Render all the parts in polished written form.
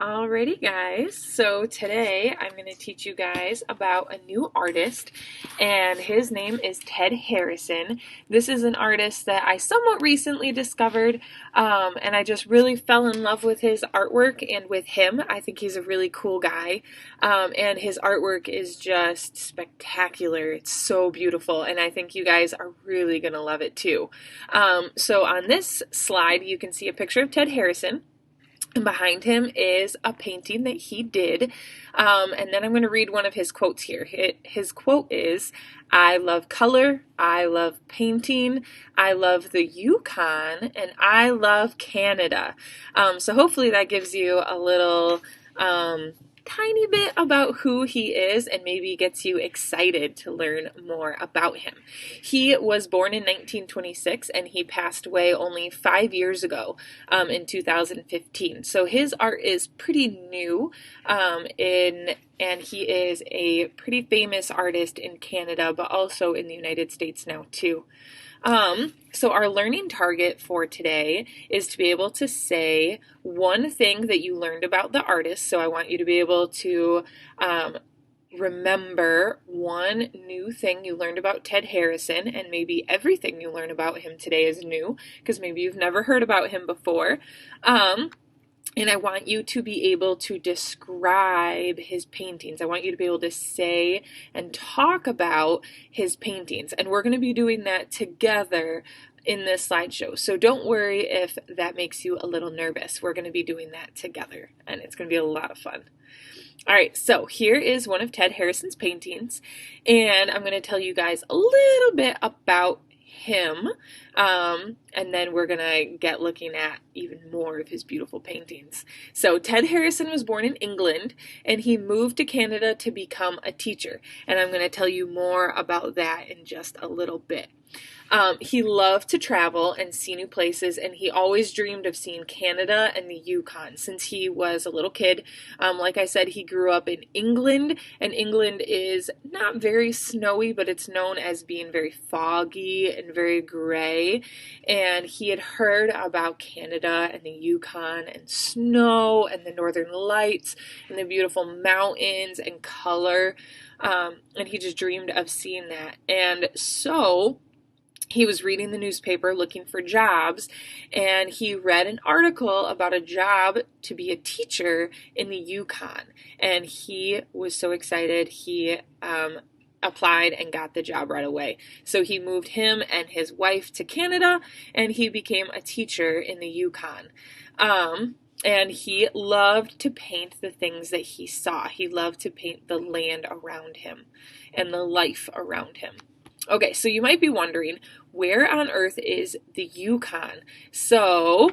Alrighty, guys. So today I'm going to teach you guys about a new artist, and his name is Ted Harrison. This is an artist that I somewhat recently discovered, and I just really fell in love with his artwork and with him. I think he's a really cool guy, and his artwork is just spectacular. It's so beautiful, and I think you guys are really going to love it too. So on this slide, you can see a picture of Ted Harrison. And behind him is a painting that he did. And then I'm going to read one of his quotes here. His quote is, "I love color, I love painting, I love the Yukon, and I love Canada." So hopefully that gives you a little tiny bit about who he is and maybe gets you excited to learn more about him. He was born in 1926 and he passed away only 5 years ago in 2015. So his art is pretty new and he is a pretty famous artist in Canada, but also in the United States now too. So our learning target for today is to be able to say one thing that you learned about the artist. So I want you to be able to remember one new thing you learned about Ted Harrison, and maybe everything you learn about him today is new because maybe you've never heard about him before. And I want you to be able to describe his paintings. I want you to be able to say and talk about his paintings. And we're going to be doing that together in this slideshow. So don't worry if that makes you a little nervous. We're going to be doing that together, and it's going to be a lot of fun. All right, so here is one of Ted Harrison's paintings, and I'm going to tell you guys a little bit about him, and then we're gonna get looking at even more of his beautiful paintings. So Ted Harrison was born in England, and he moved to Canada to become a teacher, and I'm going to tell you more about that in just a little bit. He loved to travel and see new places, and he always dreamed of seeing Canada and the Yukon since he was a little kid. Like I said, he grew up in England, and England is not very snowy, but it's known as being very foggy and very gray. And he had heard about Canada and the Yukon and snow and the Northern Lights and the beautiful mountains and color. And he just dreamed of seeing that. And so he was reading the newspaper looking for jobs, and he read an article about a job to be a teacher in the Yukon. And he was so excited, he applied and got the job right away. So he moved him and his wife to Canada, and he became a teacher in the Yukon. And he loved to paint the things that he saw. He loved to paint the land around him and the life around him. Okay, so you might be wondering, where on earth is the Yukon? So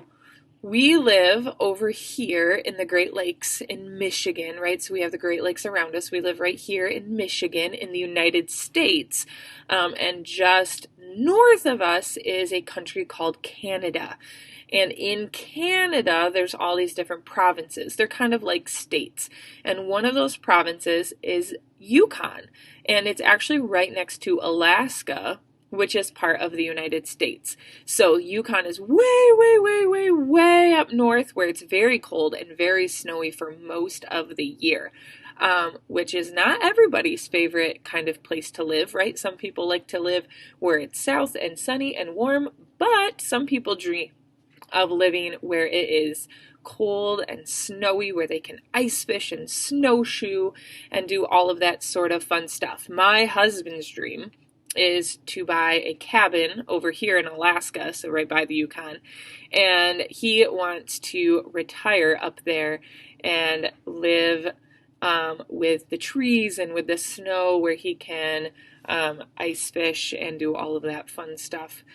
we live over here in the Great Lakes in Michigan, right? So we have the Great Lakes around us. We live right here in Michigan in the United States. And just north of us is a country called Canada. And in Canada, there's all these different provinces. They're kind of like states. And one of those provinces is Yukon. And it's actually right next to Alaska, which is part of the United States. So Yukon is way up north where it's very cold and very snowy for most of the year. Which is not everybody's favorite kind of place to live, right? Some people like to live where it's south and sunny and warm, but some people dream of living where it is cold and snowy, where they can ice fish and snowshoe and do all of that sort of fun stuff. My husband's dream is to buy a cabin over here in Alaska, so right by the Yukon, and he wants to retire up there and live with the trees and with the snow, where he can ice fish and do all of that fun stuff.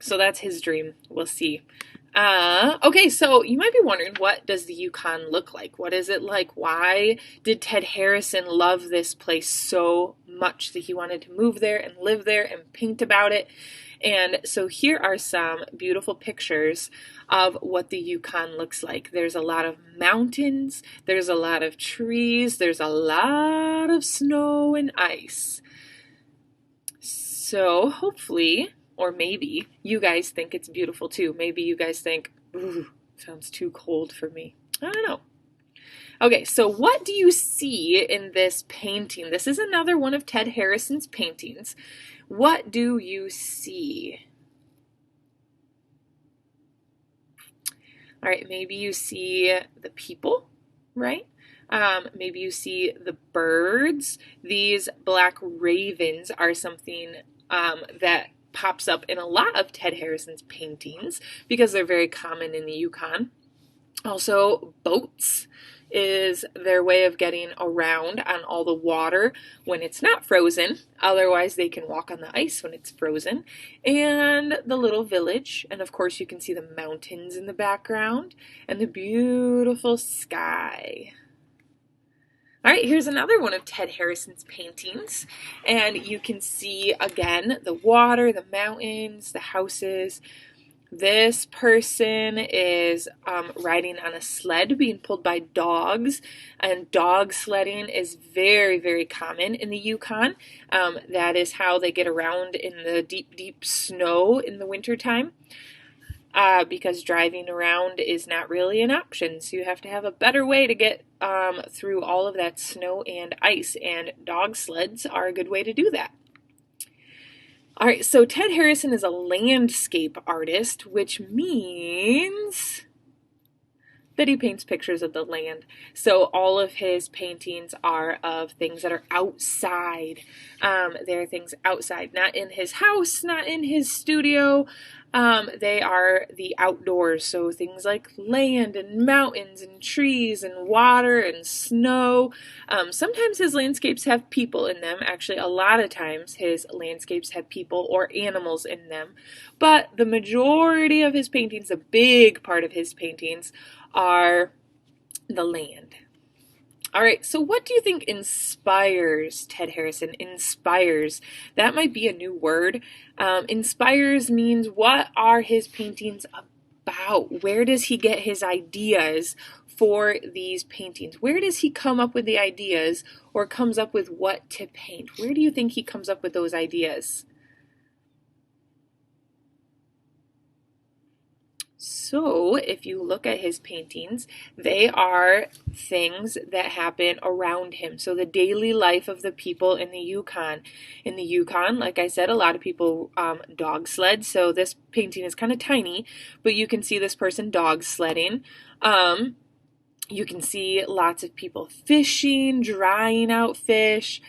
So that's his dream. We'll see. Okay, so you might be wondering, what does the Yukon look like? What is it like? Why did Ted Harrison love this place so much that he wanted to move there and live there and paint about it? And so here are some beautiful pictures of what the Yukon looks like. There's a lot of mountains, there's a lot of trees, there's a lot of snow and ice. So hopefully, or maybe, you guys think it's beautiful too. Maybe you guys think, ooh, sounds too cold for me. I don't know. Okay, so what do you see in this painting? This is another one of Ted Harrison's paintings. What do you see? All right, maybe you see the people, right? Maybe you see the birds. These black ravens are something that pops up in a lot of Ted Harrison's paintings because they're very common in the Yukon. Also, boats is their way of getting around on all the water when it's not frozen. Otherwise, they can walk on the ice when it's frozen. And the little village. And of course, you can see the mountains in the background and the beautiful sky. All right, here's another one of Ted Harrison's paintings. And you can see again the water, the mountains, the houses. This person is riding on a sled being pulled by dogs, and dog sledding is very, very common in the Yukon. That is how they get around in the deep, deep snow in the wintertime. Because driving around is not really an option. So you have to have a better way to get through all of that snow and ice, and dog sleds are a good way to do that. All right, so Ted Harrison is a landscape artist, which means that he paints pictures of the land. So all of his paintings are of things that are outside. They're things outside, not in his house, not in his studio. They are the outdoors, so things like land and mountains and trees and water and snow. Sometimes his landscapes have people in them. Actually, a lot of times his landscapes have people or animals in them. But the majority of his paintings, a big part of his paintings, are the land. All right, so what do you think inspires Ted Harrison? Inspires. That might be a new word. Inspires means what are his paintings about? Where does he get his ideas for these paintings? Where does he come up with the ideas or comes up with what to paint? Where do you think he comes up with those ideas? So, if you look at his paintings, they are things that happen around him. So, the daily life of the people in the Yukon. In the Yukon, like I said, a lot of people dog sled. So, this painting is kind of tiny, but you can see this person dog sledding. You can see lots of people fishing, drying out fish.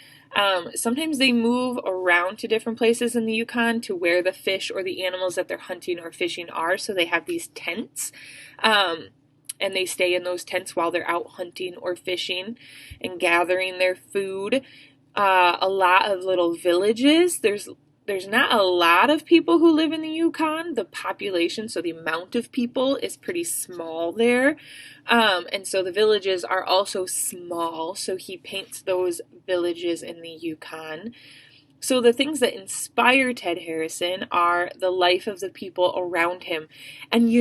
Sometimes they move around to different places in the Yukon to where the fish or the animals that they're hunting or fishing are. So they have these tents. And they stay in those tents while they're out hunting or fishing and gathering their food. A lot of little villages. There's not a lot of people who live in the Yukon. The population, so the amount of people, is pretty small there. And so the villages are also small. So he paints those villages in the Yukon. So the things that inspire Ted Harrison are the life of the people around him. And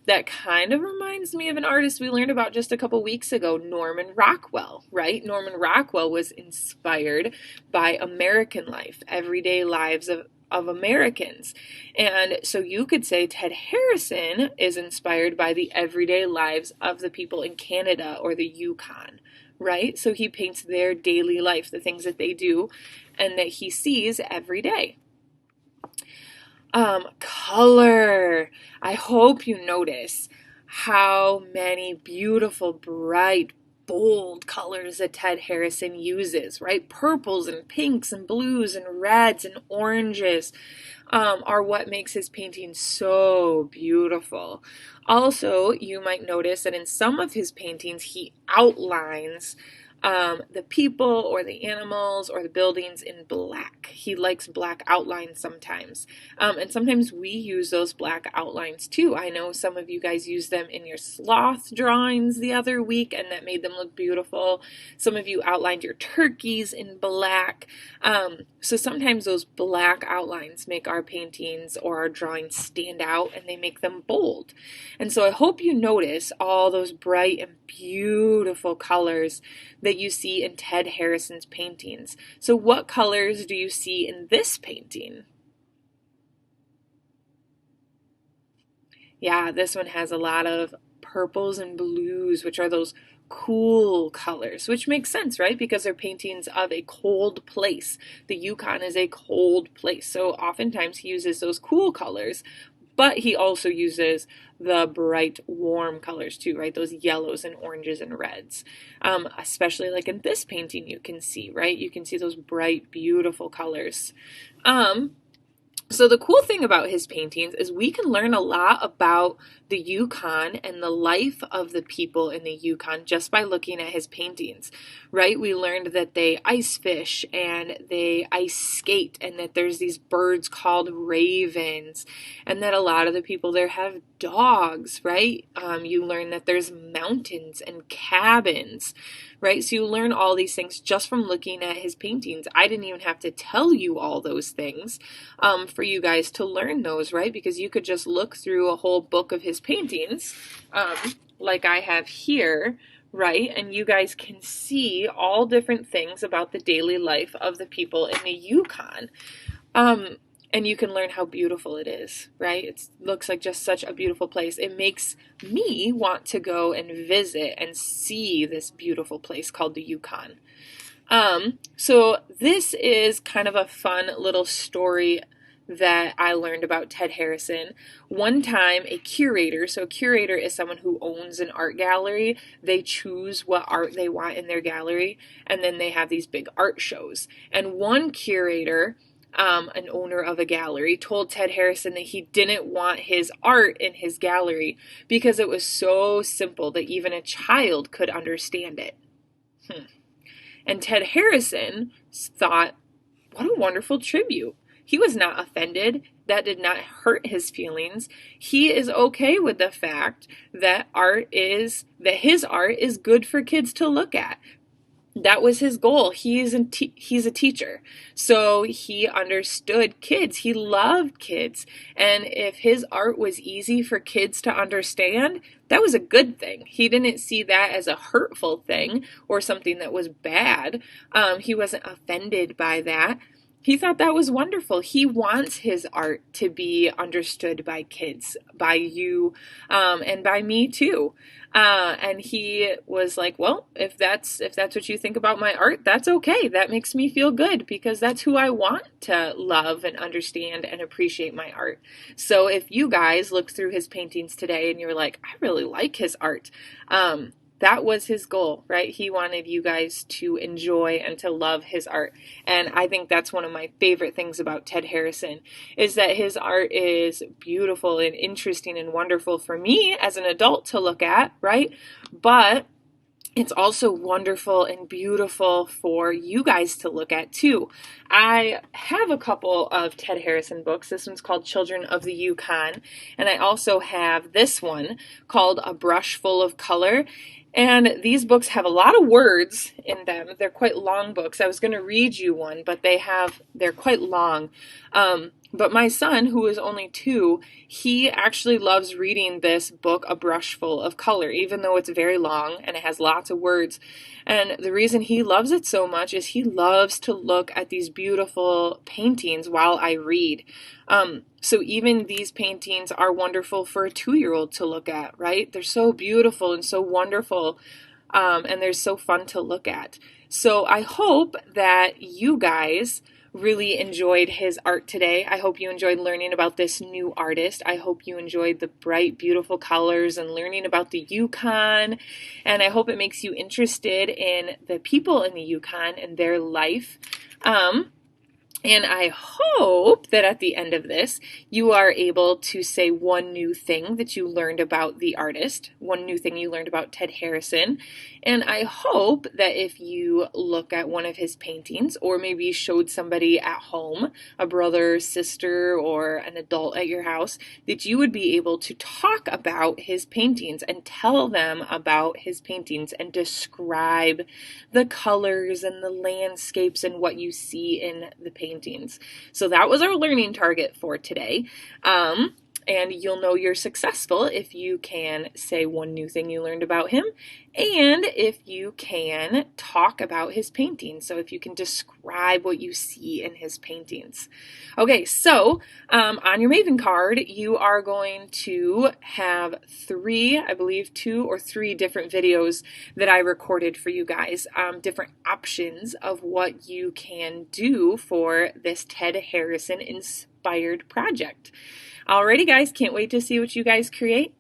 that kind of reminds me of an artist we learned about just a couple weeks ago, Norman Rockwell, right? Norman Rockwell was inspired by American life, everyday lives of Americans. And so you could say Ted Harrison is inspired by the everyday lives of the people in Canada or the Yukon, right? So he paints their daily life, the things that they do and that he sees every day. Color. I hope you notice how many beautiful, bright, bold colors that Ted Harrison uses, right? Purples and pinks and blues and reds and oranges are what makes his painting so beautiful. Also, you might notice that in some of his paintings, he outlines the people or the animals or the buildings in black. He likes black outlines sometimes. And sometimes we use those black outlines too. I know some of you guys used them in your sloth drawings the other week and that made them look beautiful. Some of you outlined your turkeys in black. So sometimes those black outlines make our paintings or our drawings stand out and they make them bold. And so I hope you notice all those bright and beautiful colors that you see in Ted Harrison's paintings. So what colors do you see in this painting? Yeah, this one has a lot of purples and blues, which are those cool colors, which makes sense, right? Because they're paintings of a cold place. The Yukon is a cold place. So oftentimes he uses those cool colors, but he also uses the bright, warm colors too, right? Those yellows and oranges and reds. Especially like in this painting, you can see, right? You can see those bright, beautiful colors. So the cool thing about his paintings is we can learn a lot about the Yukon and the life of the people in the Yukon just by looking at his paintings, right? We learned that they ice fish and they ice skate, and that there's these birds called ravens, and that a lot of the people there have dogs, right? You learn that there's mountains and cabins, right? So you learn all these things just from looking at his paintings. I didn't even have to tell you all those things for you guys to learn those, right? Because you could just look through a whole book of his paintings, like I have here, right? And you guys can see all different things about the daily life of the people in the Yukon. And you can learn how beautiful it is, right? It looks like just such a beautiful place. It makes me want to go and visit and see this beautiful place called the Yukon. So this is kind of a fun little story that I learned about Ted Harrison. One time, a curator, so a curator is someone who owns an art gallery. They choose what art they want in their gallery, and then they have these big art shows. And one curator, an owner of a gallery, told Ted Harrison that he didn't want his art in his gallery because it was so simple that even a child could understand it. And Ted Harrison thought, what a wonderful tribute. He was not offended. That did not hurt his feelings. He is okay with the fact that his art is good for kids to look at. That was his goal. He's a teacher. So he understood kids. He loved kids. And if his art was easy for kids to understand, that was a good thing. He didn't see that as a hurtful thing or something that was bad. He wasn't offended by that. He thought that was wonderful. He wants his art to be understood by kids, by you, and by me too. And he was like, well, if that's what you think about my art, that's okay. That makes me feel good because that's who I want to love and understand and appreciate my art. So if you guys look through his paintings today and you're like, I really like his art, that was his goal, right? He wanted you guys to enjoy and to love his art. And I think that's one of my favorite things about Ted Harrison is that his art is beautiful and interesting and wonderful for me as an adult to look at, right? But it's also wonderful and beautiful for you guys to look at too. I have a couple of Ted Harrison books. This one's called Children of the Yukon. And I also have this one called A Brush Full of Color. And these books have a lot of words in them. They're quite long books. I was going to read you one, but they're quite long. But my son, who is only 2, he actually loves reading this book, A Brush Full of Color, even though it's very long and it has lots of words. And the reason he loves it so much is he loves to look at these beautiful paintings while I read. So even these paintings are wonderful for a 2-year-old to look at, right? They're so beautiful and so wonderful, and they're so fun to look at. So I hope that you guys really enjoyed his art today. I hope you enjoyed learning about this new artist. I hope you enjoyed the bright, beautiful colors and learning about the Yukon. And I hope it makes you interested in the people in the Yukon and their life. And I hope that at the end of this, you are able to say one new thing that you learned about the artist, one new thing you learned about Ted Harrison. And I hope that if you look at one of his paintings, or maybe you showed somebody at home, a brother, sister, or an adult at your house, that you would be able to talk about his paintings and tell them about his paintings and describe the colors and the landscapes and what you see in the paintings. So that was our learning target for today. And you'll know you're successful if you can say one new thing you learned about him, and if you can talk about his paintings. So if you can describe what you see in his paintings. Okay, so on your Maven card, you are going to have I believe 2 or 3 different videos that I recorded for you guys, different options of what you can do for this Ted Harrison inspired project. Alrighty guys, can't wait to see what you guys create,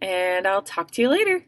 and I'll talk to you later.